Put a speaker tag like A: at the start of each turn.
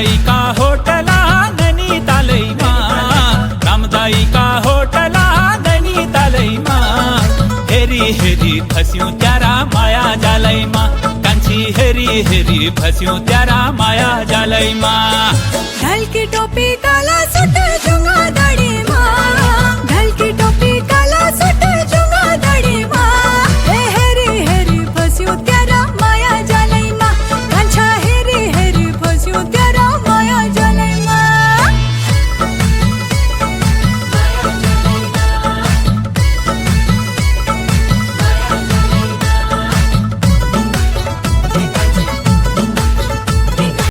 A: रामदाई का होटला नैनीतालैमा, रामदाई का होटला नैनीतालैमा। हेरी हेरी फस्यौं त्यारा माया जालैमा, कान्छी हेरी हेरी फस्यौं त्यारा माया जालैमा।
B: ढाल की टोपी काला सूट जुंगा दाढ़ी माँ,